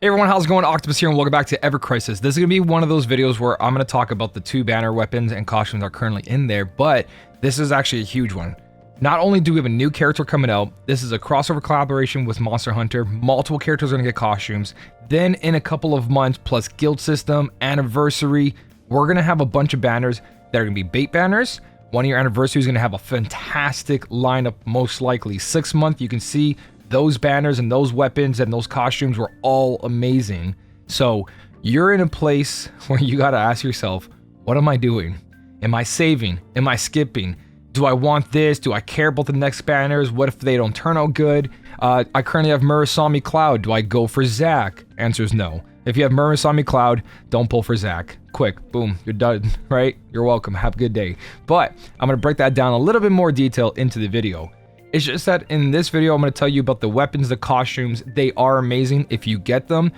Hey everyone, how's it going? Octopus here and welcome back to evercrisis. This is going to be one of those videos where I'm going to talk about the two banner weapons and costumes that are currently in there, but this is actually a huge one. Not only do we have a new character coming out, this is a crossover collaboration with Monster Hunter, multiple characters are going to get costumes, then in a couple of months plus guild system, anniversary, we're going to have a bunch of banners that are going to be bait banners. 1 year anniversary is going to have a fantastic lineup, most likely. 6 month, you can see those banners and those weapons and those costumes were all amazing. So you're in a place where you got to ask yourself, what am I doing? Am I saving? Am I skipping? Do I want this? Do I care about the next banners? What if they don't turn out good? I currently have Murasami Cloud. Do I go for Zack? Answer is no. If you have Murasami Cloud, don't pull for Zack. Quick, boom, you're done, right? You're welcome. Have a good day. But I'm going to break that down a little bit more detail into the video. It's just that in this video, I'm going to tell you about the weapons, the costumes. They are amazing. If you get them,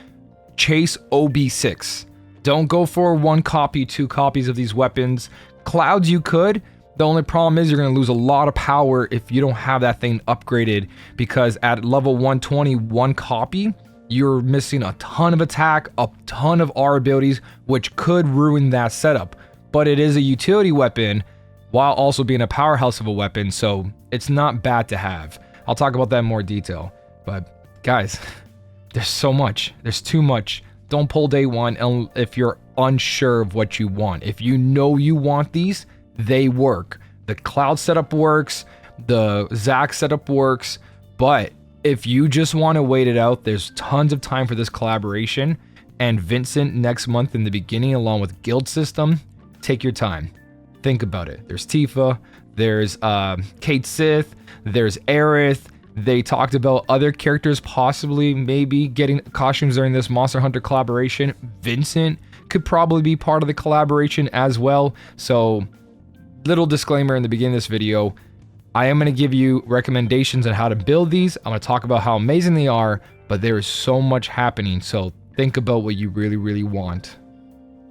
chase OB6. Don't go for 1 copy, 2 copies of these weapons. Clouds you could. The only problem is you're going to lose a lot of power if you don't have that thing upgraded, because at level 120, 1 copy, you're missing a ton of attack, a ton of R abilities, which could ruin that setup. But it is a utility weapon while also being a powerhouse of a weapon, so it's not bad to have. I'll talk about that in more detail. But guys, there's so much. There's too much. Don't pull day one if you're unsure of what you want. If you know you want these, they work. The Cloud setup works. The Zack setup works. But if you just want to wait it out, there's tons of time for this collaboration. And Vincent next month in the beginning, along with guild system, take your time. Think about it. There's Tifa, there's Kate Sith, there's Aerith. They talked about other characters possibly maybe getting costumes during this Monster Hunter collaboration. Vincent could probably be part of the collaboration as well. So, little disclaimer in the beginning of this video. I am going to give you recommendations on how to build these. I'm going to talk about how amazing they are, but there is so much happening. So, think about what you really, really want.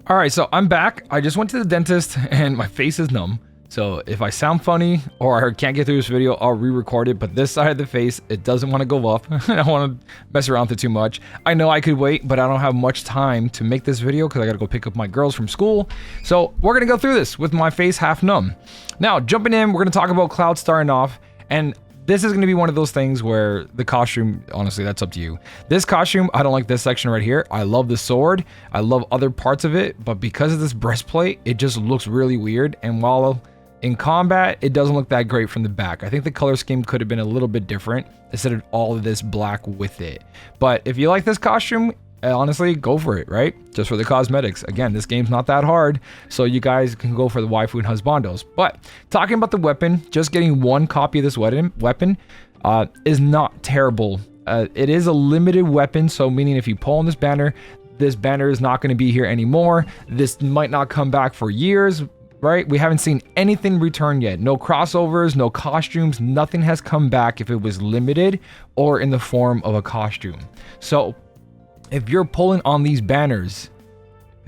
Alright, so I'm back. I just went to the dentist and my face is numb. So if I sound funny or I can't get through this video, I'll re-record it. But this side of the face, it doesn't want to go up. I don't want to mess around with it too much. I know I could wait, but I don't have much time to make this video because I got to go pick up my girls from school. So we're going to go through this with my face half numb. Now, jumping in, we're going to talk about Cloud starting off. And this is going to be one of those things where the costume, honestly, that's up to you. This costume, I don't like this section right here. I love the sword. I love other parts of it. But because of this breastplate, it just looks really weird. And while in combat, it doesn't look that great from the back. I think the color scheme could have been a little bit different instead of all of this black with it. But if you like this costume, honestly, go for it, right? Just for the cosmetics. Again, this game's not that hard, so you guys can go for the waifu and husbandos. But talking about the weapon, just getting 1 copy of this weapon is not terrible. It is a limited weapon, so meaning if you pull on this banner is not going to be here anymore. This might not come back for years, right? We haven't seen anything return yet. No crossovers, no costumes, nothing has come back if it was limited or in the form of a costume. So if you're pulling on these banners,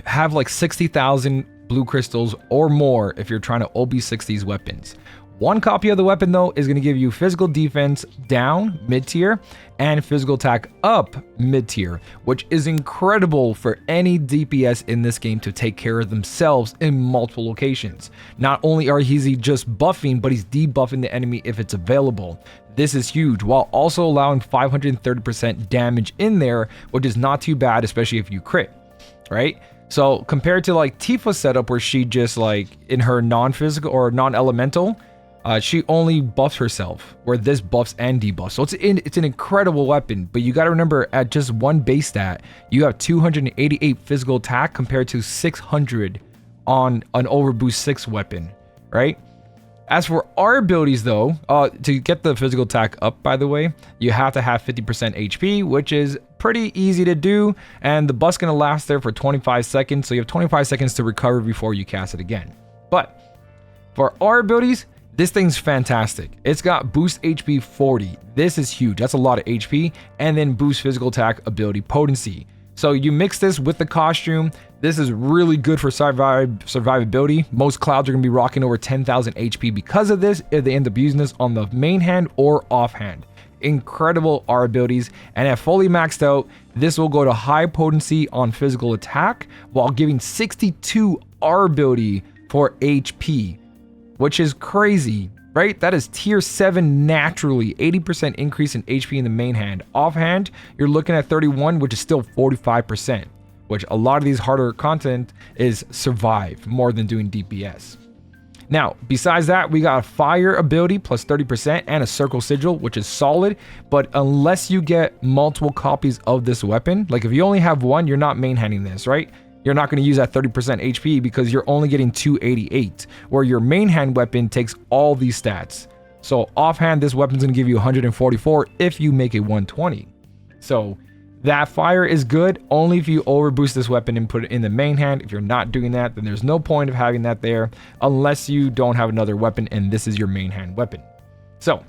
have like 60,000 blue crystals or more if you're trying to OB6 these weapons. 1 copy of the weapon though is going to give you physical defense down mid-tier and physical attack up mid-tier, which is incredible for any DPS in this game to take care of themselves in multiple locations. Not only is he just buffing, but he's debuffing the enemy if it's available. This is huge, while also allowing 530% damage in there, which is not too bad, especially if you crit, right? So compared to like Tifa's setup where she just like in her non-physical or non-elemental, she only buffs herself, where this buffs and debuffs. So it's an incredible weapon, but you got to remember at just 1 base stat, you have 288 physical attack compared to 600 on an overboost 6 weapon, right? As for our abilities though, to get the physical attack up, by the way, you have to have 50% HP, which is pretty easy to do, and the buff's gonna last there for 25 seconds, so you have 25 seconds to recover before you cast it again. But for our abilities, this thing's fantastic. It's got boost HP 40. This is huge. That's a lot of HP. And then boost physical attack ability potency. So you mix this with the costume. This is really good for survivability. Most Clouds are going to be rocking over 10,000 HP because of this if they end up using this on the main hand or offhand. incredible R abilities, and at fully maxed out, this will go to high potency on physical attack while giving 62 R ability for HP, which is crazy, right? That is tier 7 naturally, 80% increase in HP in the main hand. Offhand, you're looking at 31, which is still 45%, which a lot of these harder content is survive more than doing DPS. Now, besides that, we got a fire ability plus 30% and a circle sigil, which is solid, but unless you get multiple copies of this weapon, like if you only have one, you're not main handing this, right? You're not going to use that 30% HP because you're only getting 288, where your main hand weapon takes all these stats. So offhand, this weapon's going to give you 144 if you make it 120. So that fire is good only if you overboost this weapon and put it in the main hand. If you're not doing that, then there's no point of having that there unless you don't have another weapon and this is your main hand weapon. So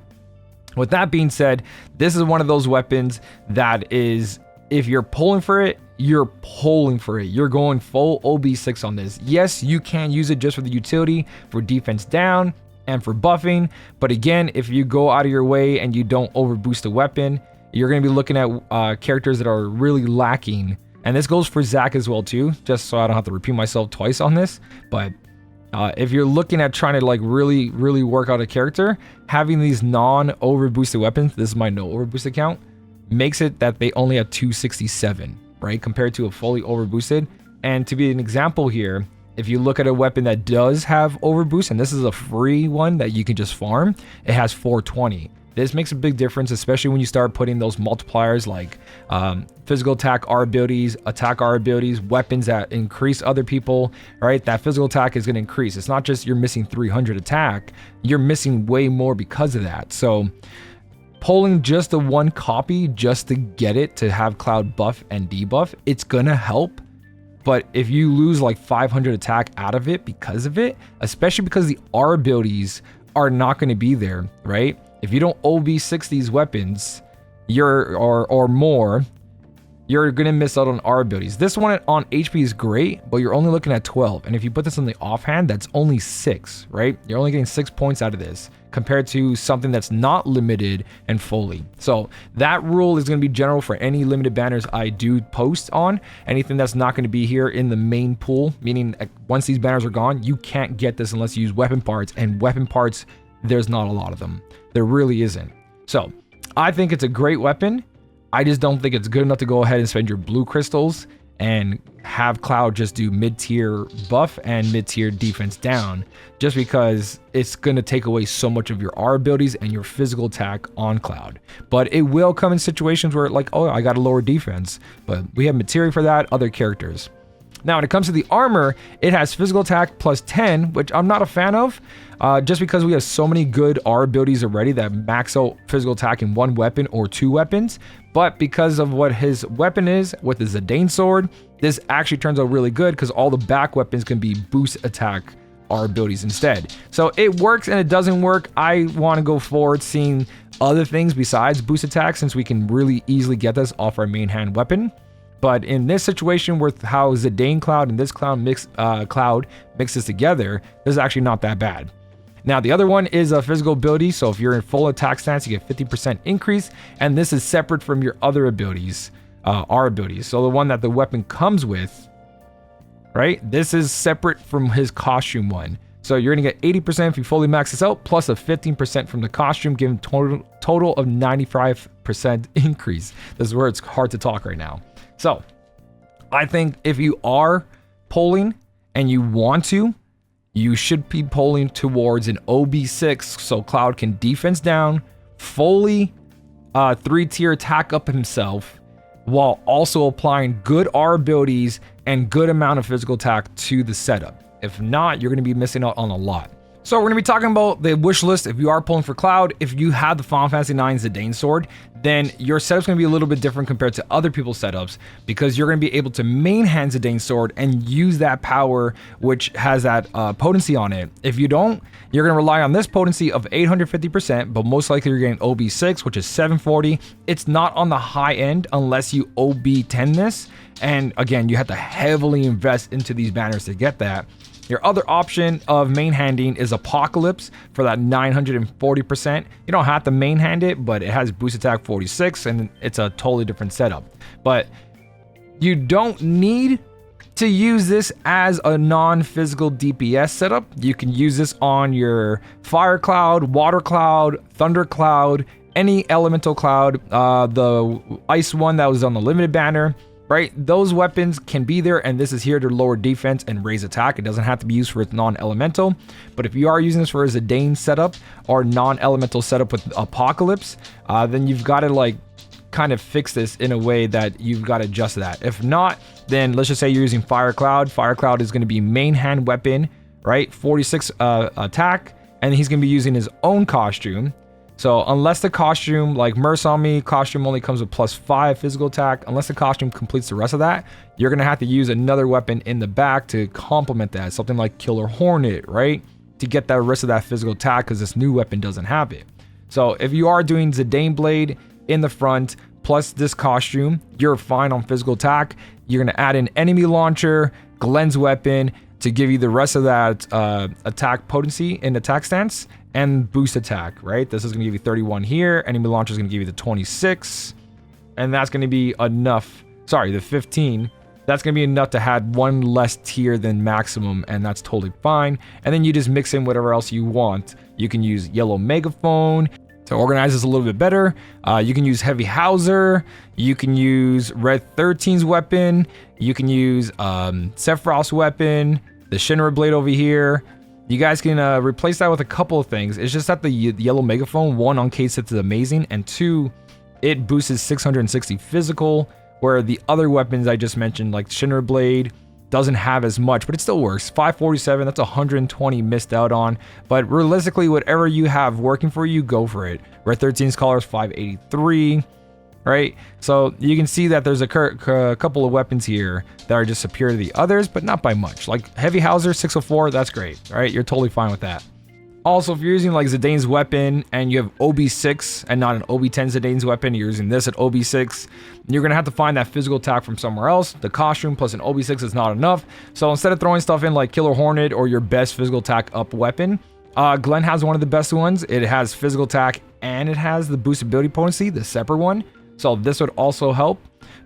with that being said, this is one of those weapons that is, if you're pulling for it, you're pulling for it. You're going full OB6 on this. Yes, you can use it just for the utility, for defense down, and for buffing. But again, if you go out of your way and you don't overboost the weapon, you're going to be looking at characters that are really lacking. And this goes for Zack as well too, just so I don't have to repeat myself twice on this. But if you're looking at trying to like really work out a character, having these non-overboosted weapons, this is my no overboost account, makes it that they only have 267, right? Compared to a fully overboosted. And to be an example here, if you look at a weapon that does have overboost, and this is a free one that you can just farm, it has 420. This makes a big difference, especially when you start putting those multipliers like physical attack R abilities, attack R abilities, weapons that increase other people, right? That physical attack is going to increase. It's not just you're missing 300 attack, you're missing way more because of that. So pulling just the one copy just to get it to have Cloud buff and debuff, it's going to help. But if you lose like 500 attack out of it because of it, especially because the R abilities are not going to be there, right? If you don't OB6 these weapons, or more, you're going to miss out on R abilities. This one on HP is great, but you're only looking at 12. And if you put this on the offhand, that's only 6, right? You're only getting 6 points out of this compared to something that's not limited and fully. So that rule is going to be general for any limited banners I do post on. Anything that's not going to be here in the main pool, meaning once these banners are gone, you can't get this unless you use weapon parts, and weapon parts, there's not a lot of them. There really isn't. So I think it's a great weapon. I just don't think it's good enough to go ahead and spend your blue crystals and have Cloud just do mid-tier buff and mid-tier defense down, just because it's going to take away so much of your R abilities and your physical attack on Cloud. But it will come in situations where like, oh, I got a lower defense, but we have materia for that, other characters. Now, when it comes to the armor, it has physical attack plus 10, which I'm not a fan of, just because we have so many good R abilities already that max out physical attack in one weapon or two weapons. But because of what his weapon is with the Zidane sword, this actually turns out really good because all the back weapons can be boost attack R abilities instead. So it works and it doesn't work. I want to go forward seeing other things besides boost attack, since we can really easily get this off our main hand weapon. But in this situation with how Zidane Cloud and this Cloud mixes together, this is actually not that bad. Now, the other one is a physical ability. So if you're in full attack stance, you get 50% increase. And this is separate from your other abilities, R abilities. So the one that the weapon comes with, right? This is separate from his costume one. So you're going to get 80% if you fully max this out, plus a 15% from the costume, giving total of 95% increase. This is where it's hard to talk right now. So I think if you are polling and you want to, you should be polling towards an OB6 so Cloud can defense down, fully 3-tier attack up himself, while also applying good R abilities and good amount of physical attack to the setup. If not, you're going to be missing out on a lot. So we're going to be talking about the wish list if you are pulling for Cloud. If you have the Final Fantasy IX Zidane sword, then your setup's going to be a little bit different compared to other people's setups, because you're going to be able to main hand Zidane's sword and use that power which has that potency on it. If you don't, you're going to rely on this potency of 850%, but most likely you're getting OB6, which is 740. It's not on the high end unless you OB10 this, and again, you have to heavily invest into these banners to get that. Your other option of main handing is Apocalypse for that 940%. You don't have to main hand it, but it has boost attack 46 and it's a totally different setup. But you don't need to use this as a non-physical DPS setup. You can use this on your Fire Cloud, Water Cloud, Thunder Cloud, any elemental cloud, the ice one that was on the limited banner. Right, those weapons can be there, and this is here to lower defense and raise attack. It doesn't have to be used for its non-elemental, but if you are using this for a Zidane setup or non-elemental setup with Apocalypse, then you've got to like kind of fix this in a way that you've got to adjust that. If not, then let's just say you're using Fire Cloud. Fire Cloud is going to be main hand weapon, right? 46 attack, and he's going to be using his own costume. So unless the costume, like Murasami costume only comes with +5 physical attack, unless the costume completes the rest of that, you're going to have to use another weapon in the back to complement that. Something like Killer Hornet, right? To get that rest of that physical attack, because this new weapon doesn't have it. So if you are doing Zidane Blade in the front, plus this costume, you're fine on physical attack. You're going to add an enemy launcher, Glenn's weapon, to give you the rest of that attack potency in attack stance, and boost attack, right? This is going to give you 31 here. Enemy launcher is going to give you the 26. And that's going to be enough. Sorry, the 15. That's going to be enough to have one less tier than maximum, and that's totally fine. And then you just mix in whatever else you want. You can use Yellow Megaphone to organize this a little bit better. You can use Heavy Hauser. You can use Red 13's weapon. You can use Sephiroth's weapon. The Shinra Blade over here. You guys can replace that with a couple of things. It's just that the Yellow Megaphone, one, on case hits is amazing, and two, it boosts 660 physical, where the other weapons I just mentioned, like Shinra Blade, doesn't have as much, but it still works. 547, that's 120 missed out on. But realistically, whatever you have working for you, go for it. Red 13's color is 583. Right, so you can see that there's a couple of weapons here that are just superior to the others, but not by much. Like Heavy Hauser 604, that's great. All right, you're totally fine with that. Also, if you're using like Zidane's weapon and you have OB6 and not an OB10 Zidane's weapon, you're using this at OB6, you're gonna have to find that physical attack from somewhere else. The costume plus an OB6 is not enough. So instead of throwing stuff in like Killer Hornet or your best physical attack up weapon, Glenn has one of the best ones. It has physical attack and it has the boost ability potency, the separate one. So this would also help,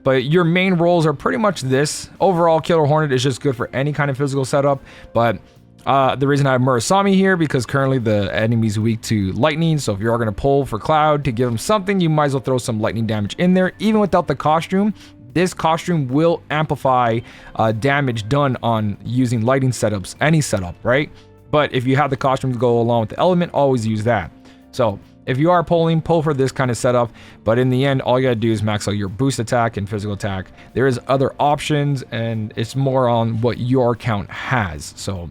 but your main roles are pretty much this. Overall, Killer Hornet is just good for any kind of physical setup, but the reason I have Murasami here, because currently the enemy's weak to lightning, so if you are going to pull for Cloud to give him something, you might as well throw some lightning damage in there. Even without the costume, this costume will amplify damage done on using lighting setups, any setup, right? But if you have the costume to go along with the element, always use that. So if you are pulling, pull for this kind of setup, but in the end, all you gotta do is max out your boost attack and physical attack. There is other options, and it's more on what your account has. So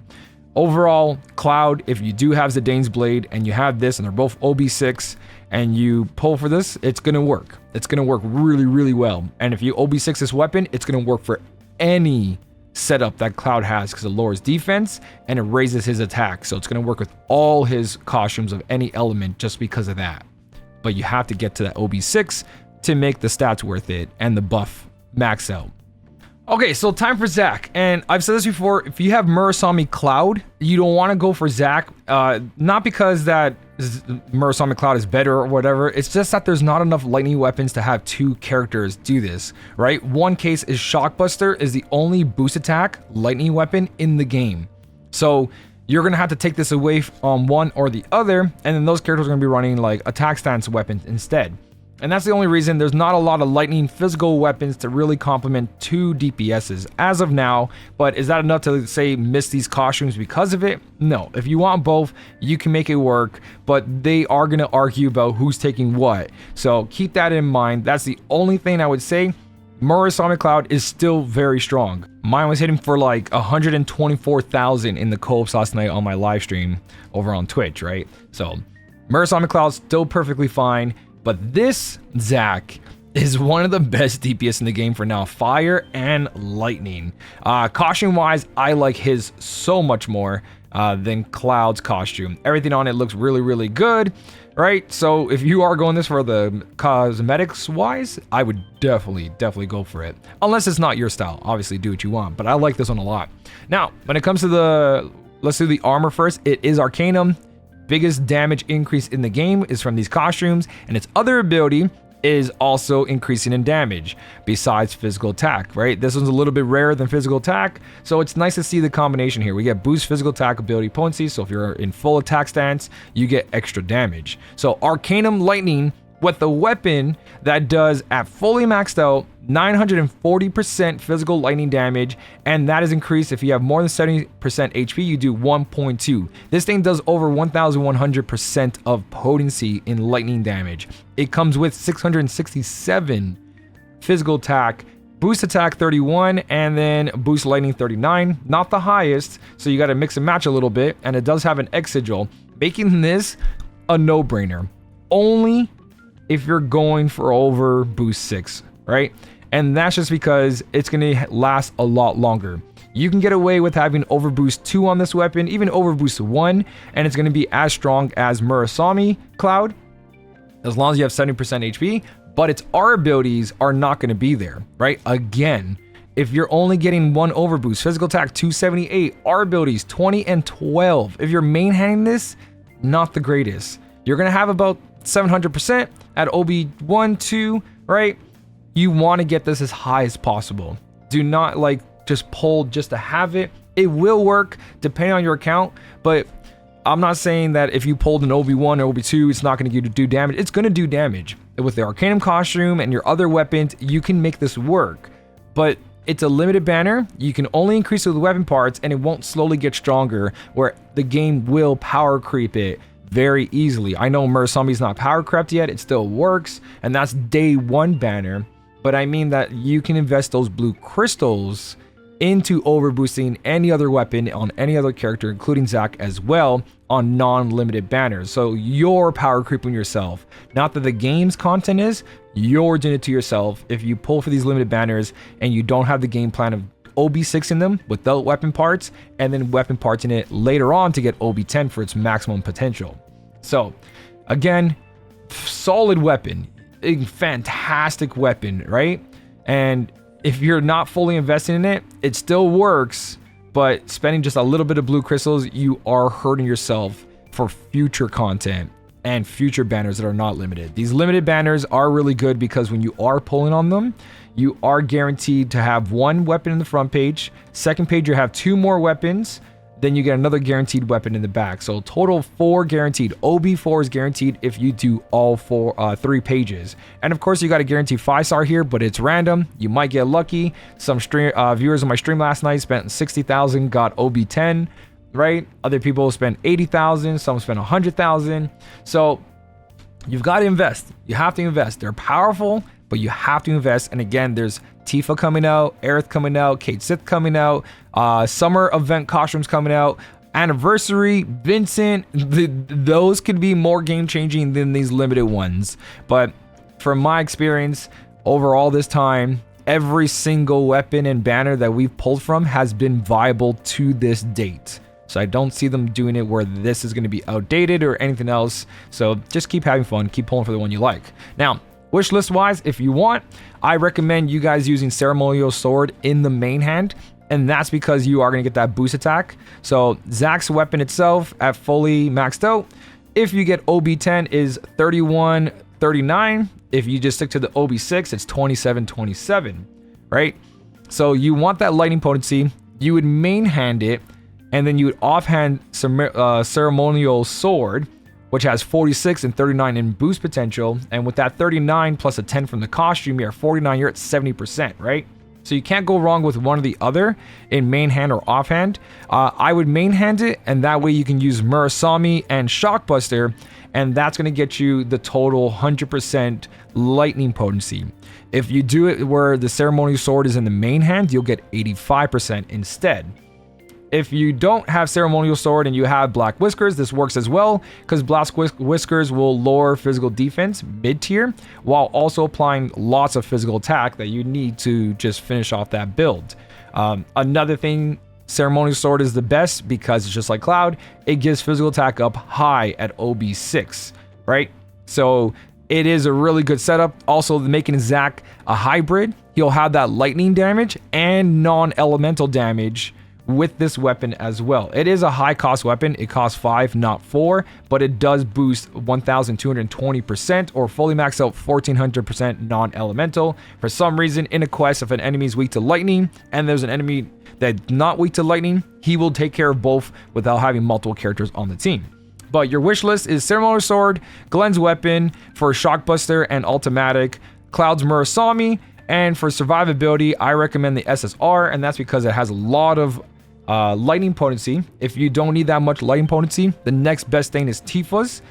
overall, Cloud, if you do have Zidane's Blade and you have this and they're both OB6 and you pull for this, it's gonna work. It's gonna work really, really well. And if you OB6 this weapon, it's gonna work for any setup that Cloud has, because it lowers defense and it raises his attack. So it's going to work with all his costumes of any element just because of that. But you have to get to that OB6 to make the stats worth it and the buff max out. Okay, so time for Zack. And I've said this before, if you have Murasami Cloud, you don't want to go for Zack. Not because that Murasami Cloud is better or whatever. It's just that there's not enough lightning weapons to have two characters do this, right? One case is Shockbuster is the only boost attack lightning weapon in the game. So you're going to have to take this away on one or the other, and then those characters are going to be running like attack stance weapons instead. And that's the only reason there's not a lot of lightning physical weapons to really complement two DPSs as of now. But is that enough to say miss these costumes because of it? No. If you want both, you can make it work, but they are going to argue about who's taking what. So keep that in mind. That's the only thing I would say. Murasami Cloud is still very strong. Mine was hitting for like 124,000 in the co-ops last night on my live stream over on Twitch, right? So Murasami Cloud's still perfectly fine. But this Zack is one of the best DPS in the game for now, fire and lightning. Costume wise, I like his so much more than Cloud's costume. Everything on it looks really, really good, right? So if you are going this for the cosmetics wise, I would definitely go for it. Unless it's not your style, obviously do what you want, but I like this one a lot. Now, when it comes to let's do the armor first. It is Arcanum. Biggest damage increase in the game is from these costumes, and its other ability is also increasing in damage besides physical attack, right? This one's a little bit rarer than physical attack, so it's nice to see the combination here. We get boost physical attack ability potency, so if you're in full attack stance, you get extra damage. So Arcanum Lightning with the weapon that does at fully maxed out 940% physical lightning damage, and that is increased if you have more than 70% HP, you do 1.2. This thing does over 1100% of potency in lightning damage. It comes with 667 physical attack, boost attack 31, and then boost lightning 39. Not the highest, so you got to mix and match a little bit, and it does have an X sigil, making this a no-brainer. Only if you're going for over boost 6, right? And that's just because it's going to last a lot longer. You can get away with having overboost 2 on this weapon, even overboost 1, and it's going to be as strong as Murasami Cloud, as long as you have 70% HP, but its R abilities are not going to be there, right? Again, if you're only getting 1 overboost, physical attack 278, R abilities 20 and 12. If you're main handing this, not the greatest. You're going to have about 700% at OB1, 2, right? You want to get this as high as possible. Do not just pull just to have it. It will work depending on your account, but I'm not saying that if you pulled an OB1 or OB2, it's not going to do damage. It's going to do damage. With the Arcanum costume and your other weapons, you can make this work, but it's a limited banner. You can only increase it with weapon parts, and it won't slowly get stronger, where the game will power creep it very easily. I know Murasami's not power crept yet. It still works, and that's day 1 banner. But I mean that you can invest those blue crystals into overboosting any other weapon on any other character, including Zack as well, on non-limited banners. So you're power creeping yourself. Not that the game's content is, you're doing it to yourself if you pull for these limited banners and you don't have the game plan of OB6 in them without weapon parts, and then weapon parts in it later on to get OB10 for its maximum potential. So again, solid weapon. A fantastic weapon, right? And if you're not fully invested in it, it still works, but spending just a little bit of blue crystals, you are hurting yourself for future content and future banners that are not limited. These limited banners are really good because when you are pulling on them, you are guaranteed to have 1 weapon in the front page. Second page, you have 2 more weapons. Then you get another guaranteed weapon in the back. So total 4 guaranteed. OB4 is guaranteed if you do all 3 pages. And of course, you got a guaranteed 5-star here, but it's random. You might get lucky. Some viewers on my stream last night spent 60,000, got OB10, right? Other people spent 80,000, some spent 100,000. So you've got to invest. You have to invest. They're powerful, but you have to invest. And again, there's Tifa coming out, Aerith coming out, Kate Sith coming out, summer event costumes coming out, anniversary, Vincent. Those could be more game changing than these limited ones. But from my experience over all this time, every single weapon and banner that we've pulled from has been viable to this date. So I don't see them doing it where this is going to be outdated or anything else. So just keep having fun, keep pulling for the one you like. Now, wish list wise, if you want, I recommend you guys using Ceremonial Sword in the main hand, and that's because you are going to get that boost attack. So Zack's weapon itself at fully maxed out, if you get OB10 is 3139. If you just stick to the OB6, it's 2727, right? So you want that lightning potency. You would main hand it, and then you would offhand Ceremonial Sword, which has 46 and 39 in boost potential. And with that 39 plus a 10 from the costume, you're at 49, you're at 70%, right? So you can't go wrong with one or the other in main hand or offhand. I would main hand it, and that way you can use Murasami and Shockbuster, and that's going to get you the total 100% lightning potency. If you do it where the Ceremonial Sword is in the main hand, you'll get 85% instead. If you don't have Ceremonial Sword and you have Black Whiskers, this works as well, because Black Whiskers will lower physical defense mid-tier, while also applying lots of physical attack that you need to just finish off that build. Another thing, Ceremonial Sword is the best because it's just like Cloud. It gives physical attack up high at OB6, right? So it is a really good setup. Also, making Zack a hybrid, he'll have that lightning damage and non-elemental damage with this weapon as well. It is a high cost weapon. It costs 5, not 4, but it does boost 1220% or fully max out 1400% non-elemental. For some reason, in a quest, if an enemy is weak to lightning and there's an enemy that's not weak to lightning, he will take care of both without having multiple characters on the team. But your wish list is Ceremonial Sword, Glenn's weapon for Shockbuster and Ultimatic, Cloud's Murasami, and for survivability, I recommend the SSR, and that's because it has a lot of lightning potency. If you don't need that much lightning potency, the next best thing is Tifa's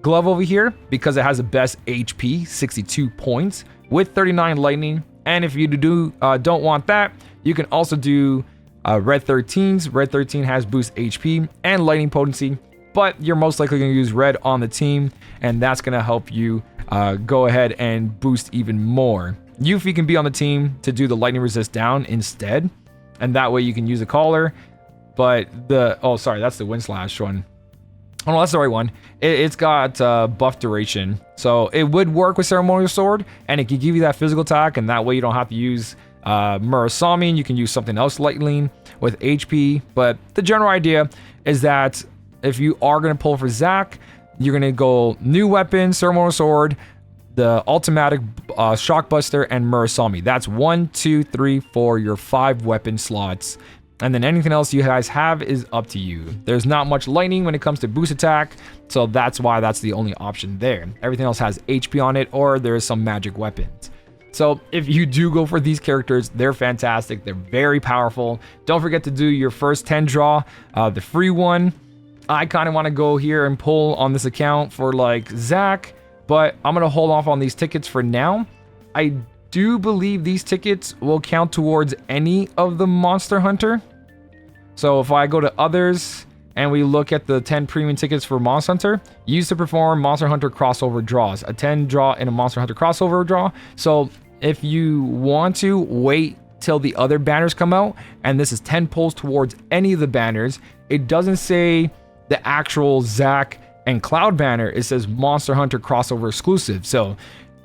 glove over here, because it has the best HP, 62 points, with 39 lightning. And if you don't want that, you can also do Red 13's. Red 13 has boost HP and lightning potency, but you're most likely going to use Red on the team, and that's going to help you go ahead and boost even more. Yuffie can be on the team to do the lightning resist down instead, and that way you can use a collar. But that's the wind slash one. Oh no, that's the right one. It's got buff duration, so it would work with Ceremonial Sword, and it can give you that physical attack, and that way you don't have to use Murasami, and you can use something else lightning with HP. But the general idea is that if you are going to pull for Zack, you're going to go new weapon, Ceremonial Sword, the Ultimatic, Shockbuster, and Murasami. That's 1, 2, 3, 4, your 5 weapon slots. And then anything else you guys have is up to you. There's not much lightning when it comes to boost attack, so that's why that's the only option there. Everything else has HP on it, or there is some magic weapons. So if you do go for these characters, they're fantastic. They're very powerful. Don't forget to do your first 10 draw, the free one. I kind of want to go here and pull on this account for like Zack, but I'm going to hold off on these tickets for now. I do believe these tickets will count towards any of the Monster Hunter. So if I go to others and we look at the 10 premium tickets for Monster Hunter, used to perform Monster Hunter crossover draws, a 10 draw in a Monster Hunter crossover draw. So if you want to wait till the other banners come out, and this is 10 pulls towards any of the banners, it doesn't say the actual Zack and Cloud banner, it says Monster Hunter crossover exclusive. So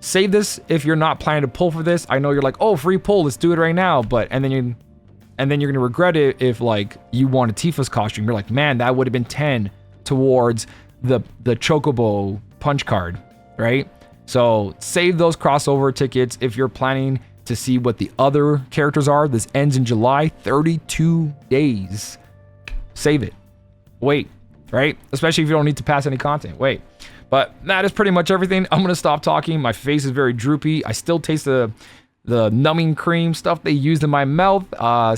save this if you're not planning to pull for this. I know you're like, oh, free pull, let's do it right now. And then you're gonna regret it if like you want a Tifa's costume. You're like, man, that would have been 10 towards the Chocobo punch card, right? So save those crossover tickets if you're planning to see what the other characters are. This ends in July, 32 days. Save it. Wait. Right? Especially if you don't need to pass any content. Wait. But that is pretty much everything. I'm going to stop talking. My face is very droopy. I still taste the numbing cream stuff they used in my mouth.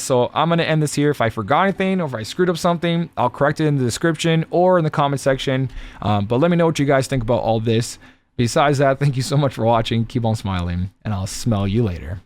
So I'm going to end this here. If I forgot anything or if I screwed up something, I'll correct it in the description or in the comment section. But let me know what you guys think about all this. Besides that, thank you so much for watching. Keep on smiling, and I'll smell you later.